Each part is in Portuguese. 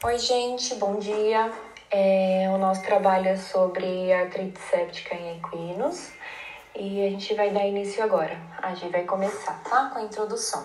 Oi, gente, bom dia. O nosso trabalho é sobre artrite séptica em equinos e a gente vai dar início agora. A gente vai começar, tá? Com a introdução.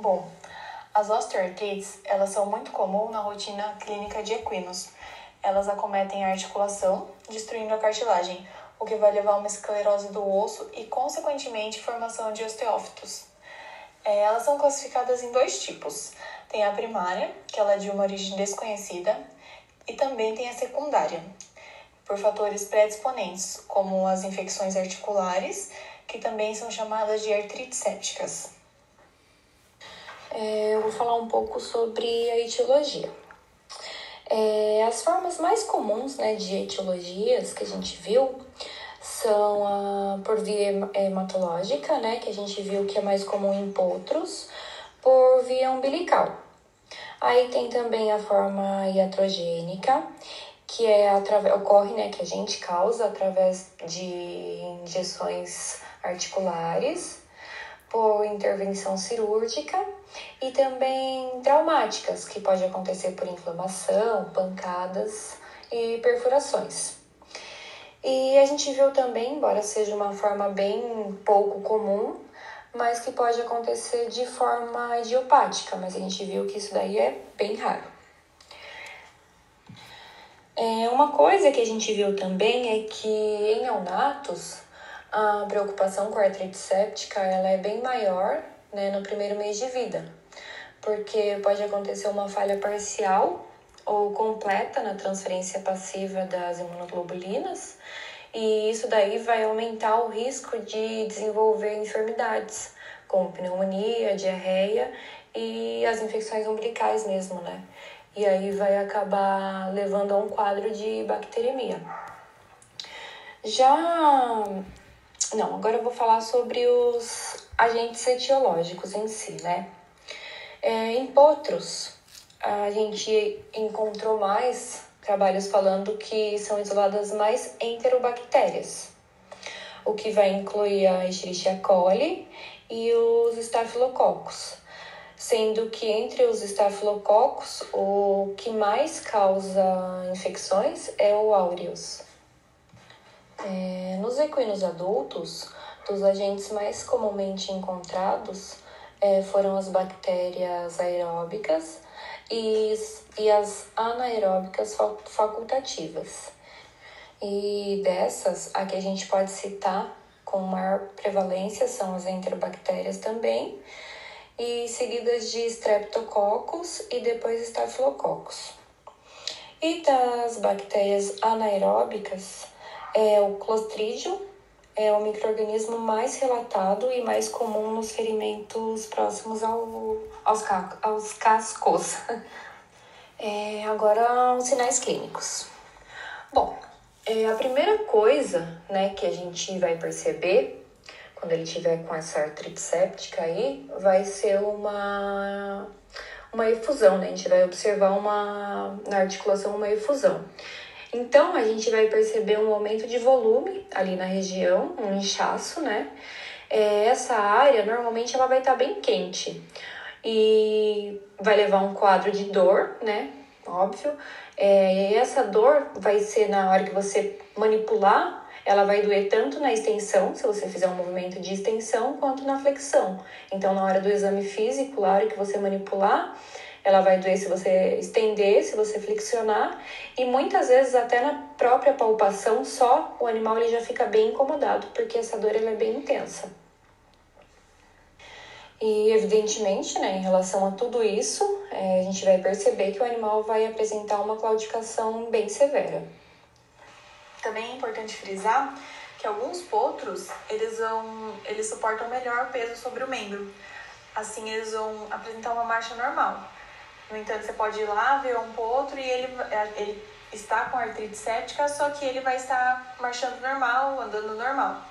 Bom, as osteoartrites, elas são muito comuns na rotina clínica de equinos. Elas acometem a articulação, destruindo a cartilagem, o que vai levar a uma esclerose do osso e, consequentemente, formação de osteófitos. Elas são classificadas em dois tipos. Tem a primária, que ela é de uma origem desconhecida, e também tem a secundária, por fatores predisponentes, como as infecções articulares, que também são chamadas de artrites sépticas. Eu vou falar um pouco sobre a etiologia. As formas mais comuns, de etiologias que a gente viu são por via hematológica, que a gente viu que é mais comum em potros, por via umbilical. Aí tem também a forma iatrogênica, que ocorre, que a gente causa através de injeções articulares, por intervenção cirúrgica, e também traumáticas, que pode acontecer por inflamação, pancadas e perfurações. E a gente viu também, embora seja uma forma bem pouco comum, mas que pode acontecer de forma idiopática, mas a gente viu que isso daí é bem raro. Uma coisa que a gente viu também é que em neonatos a preocupação com a artrite séptica ela é bem maior, no primeiro mês de vida, porque pode acontecer uma falha parcial ou completa na transferência passiva das imunoglobulinas, e isso daí vai aumentar o risco de desenvolver enfermidades, como pneumonia, diarreia e as infecções umbilicais mesmo, E aí vai acabar levando a um quadro de bacteremia. Agora eu vou falar sobre os agentes etiológicos em si, em potros, a gente encontrou mais trabalhos falando que são isoladas mais enterobactérias, o que vai incluir a Escherichia coli e os estafilococos, sendo que entre os estafilococos, o que mais causa infecções é o aureus. Nos equinos adultos, dos agentes mais comumente encontrados foram as bactérias aeróbicas e as anaeróbicas facultativas. E dessas, a que a gente pode citar com maior prevalência são as enterobactérias também, e seguidas de streptococcus e depois estafilococcus. E das bactérias anaeróbicas, o Clostridium é o micro-organismo mais relatado e mais comum nos ferimentos próximos aos cascos. Agora, os sinais clínicos. Bom, a primeira coisa, que a gente vai perceber quando ele tiver com essa artrite séptica aí, vai ser uma efusão, A gente vai observar na articulação uma efusão. Então, a gente vai perceber um aumento de volume ali na região, um inchaço, Essa área, normalmente, ela vai estar bem quente e vai levar um quadro de dor, Óbvio. E essa dor vai ser na hora que você manipular, ela vai doer tanto na extensão, se você fizer um movimento de extensão, quanto na flexão. Então, na hora do exame físico, na hora que você manipular, ela vai doer se você estender, se você flexionar, e muitas vezes até na própria palpação só, o animal ele já fica bem incomodado, porque essa dor ela é bem intensa. E evidentemente, em relação a tudo isso, a gente vai perceber que o animal vai apresentar uma claudicação bem severa. Também é importante frisar que alguns potros, eles suportam melhor o peso sobre o membro. Assim, eles vão apresentar uma marcha normal. No entanto, você pode ir lá ver um potro e ele está com artrite séptica, só que ele vai estar marchando normal, andando normal.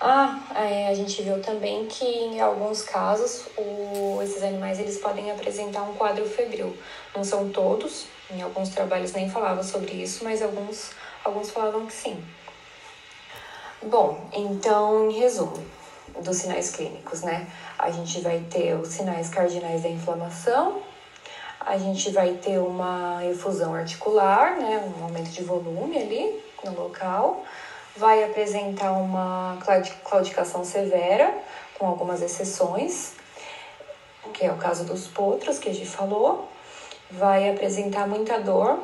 A gente viu também que em alguns casos esses animais eles podem apresentar um quadro febril. Não são todos, em alguns trabalhos nem falava sobre isso, mas alguns falavam que sim. Bom, então, em resumo dos sinais clínicos, A gente vai ter os sinais cardinais da inflamação, a gente vai ter uma efusão articular, né, um aumento de volume ali no local, vai apresentar uma claudicação severa, com algumas exceções, que é o caso dos potros, que a gente falou, vai apresentar muita dor,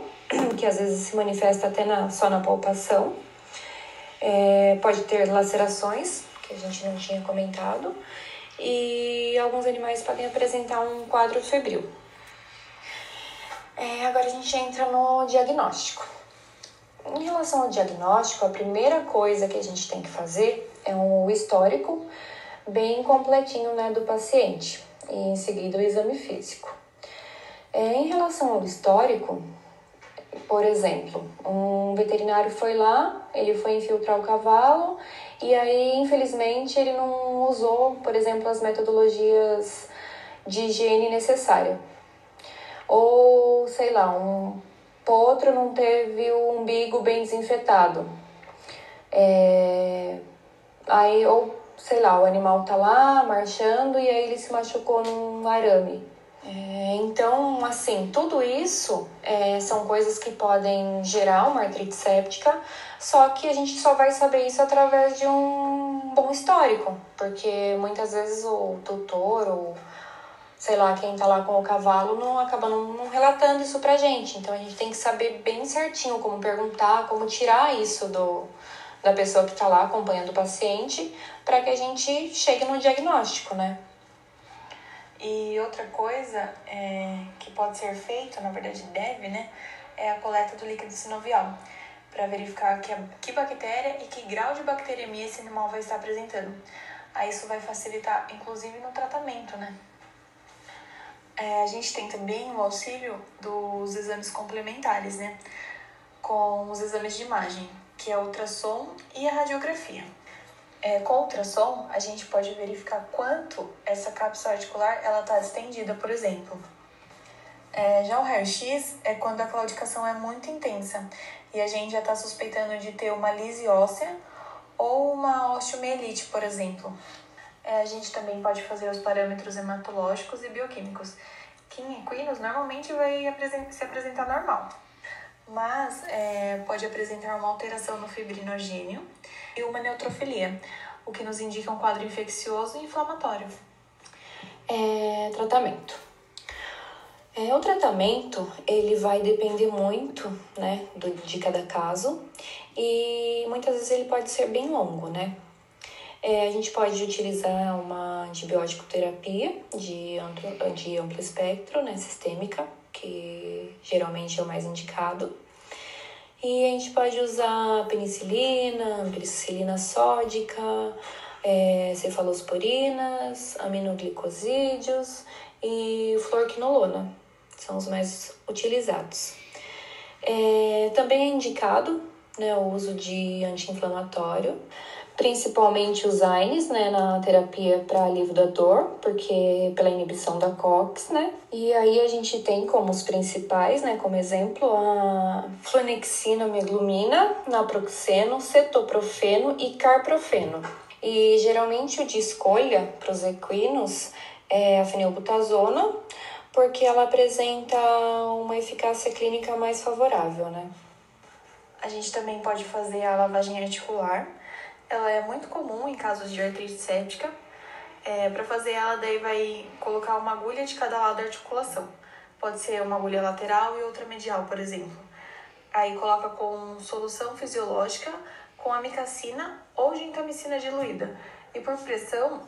que às vezes se manifesta até só na palpação, pode ter lacerações, que a gente não tinha comentado, e alguns animais podem apresentar um quadro febril. Agora a gente entra no diagnóstico. Em relação ao diagnóstico, a primeira coisa que a gente tem que fazer é um histórico bem completinho, né, do paciente, e em seguida o exame físico. Em relação ao histórico, por exemplo, um veterinário foi lá, ele foi infiltrar o cavalo e aí, infelizmente, ele não usou, por exemplo, as metodologias de higiene necessária. Ou, sei lá, um potro não teve o umbigo bem desinfetado. Aí, ou, sei lá, o animal tá lá marchando e aí ele se machucou num arame. Então, assim, tudo isso são coisas que podem gerar uma artrite séptica, só que a gente só vai saber isso através de um bom histórico, porque muitas vezes o tutor ou, sei lá, quem tá lá com o cavalo acaba não relatando isso pra gente. Então, a gente tem que saber bem certinho como perguntar, como tirar isso da pessoa que tá lá acompanhando o paciente, para que a gente chegue no diagnóstico, né? E outra coisa que pode ser feito, na verdade deve, né, é a coleta do líquido sinovial, para verificar que bactéria e que grau de bacteremia esse animal vai estar apresentando. Aí isso vai facilitar, inclusive, no tratamento, né? A gente tem também o auxílio dos exames complementares, né, com os exames de imagem, que é o ultrassom e a radiografia. Com o ultrassom, a gente pode verificar quanto essa cápsula articular está distendida, por exemplo. Já o raio-x é quando a claudicação é muito intensa e a gente já está suspeitando de ter uma lise óssea ou uma osteomielite, por exemplo. A gente também pode fazer os parâmetros hematológicos e bioquímicos, que em equinos normalmente vai se apresentar normal, mas pode apresentar uma alteração no fibrinogênio e uma neutrofilia, o que nos indica um quadro infeccioso e inflamatório. Tratamento. O tratamento, ele vai depender muito, né, de cada caso, e muitas vezes ele pode ser bem longo, né? A gente pode utilizar uma antibiótico terapia de amplo espectro, né, sistêmica, que geralmente é o mais indicado. E a gente pode usar penicilina, ampicilina sódica, cefalosporinas, aminoglicosídeos e fluoroquinolona. São os mais utilizados. Também é indicado, né, o uso de anti-inflamatório, principalmente os AINES, né, na terapia para alívio da dor, porque pela inibição da COX, né? E aí a gente tem como os principais, né, como exemplo, a fluanexina, meglumina, naproxeno, cetoprofeno e carprofeno. E geralmente o de escolha para os equinos é a fenilbutazona, porque ela apresenta uma eficácia clínica mais favorável, né? A gente também pode fazer a lavagem articular. Ela é muito comum em casos de artrite séptica. Para fazer ela, daí vai colocar uma agulha de cada lado da articulação. Pode ser uma agulha lateral e outra medial, por exemplo. Aí coloca com solução fisiológica, com amicacina ou gentamicina diluída. E por pressão,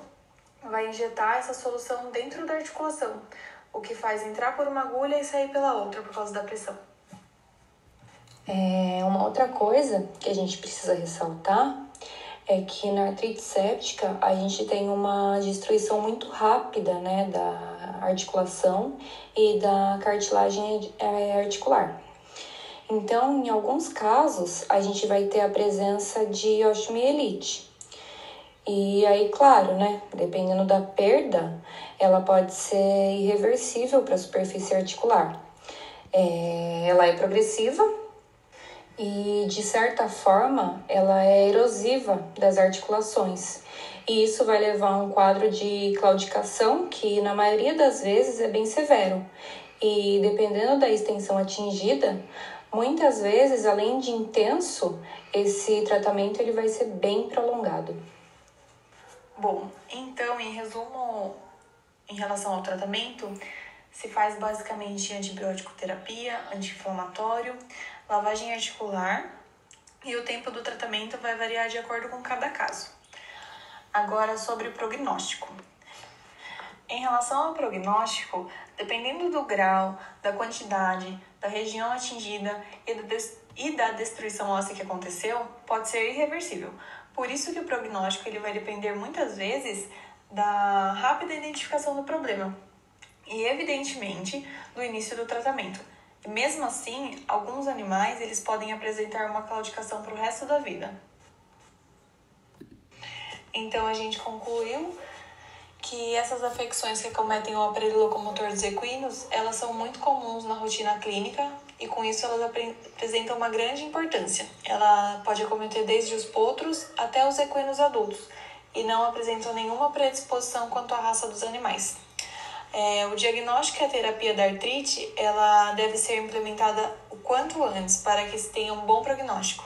vai injetar essa solução dentro da articulação, o que faz entrar por uma agulha e sair pela outra por causa da pressão. Uma outra coisa que a gente precisa ressaltar é que na artrite séptica a gente tem uma destruição muito rápida, né, da articulação e da cartilagem articular. Então, em alguns casos, a gente vai ter a presença de osteomielite. E aí, claro, né, dependendo da perda, ela pode ser irreversível para a superfície articular. Ela é progressiva e, de certa forma, ela é erosiva das articulações. e isso vai levar a um quadro de claudicação que, na maioria das vezes, é bem severo. E dependendo da extensão atingida, muitas vezes, além de intenso, esse tratamento ele vai ser bem prolongado. Bom, então, em resumo, em relação ao tratamento, se faz basicamente antibiótico terapia, anti-inflamatório, lavagem articular e o tempo do tratamento vai variar de acordo com cada caso. Agora, sobre o prognóstico. Em relação ao prognóstico, dependendo do grau, da quantidade, da região atingida e da destruição óssea que aconteceu, pode ser irreversível. Por isso que o prognóstico ele vai depender muitas vezes da rápida identificação do problema e, evidentemente, do início do tratamento. E mesmo assim, alguns animais eles podem apresentar uma claudicação para o resto da vida. Então, a gente concluiu que essas afecções que acometem o aparelho locomotor dos equinos, elas são muito comuns na rotina clínica e com isso elas apresentam uma grande importância. Ela pode acometer desde os potros até os equinos adultos e não apresentam nenhuma predisposição quanto à raça dos animais. O diagnóstico e a terapia da artrite, ela deve ser implementada o quanto antes para que se tenha um bom prognóstico.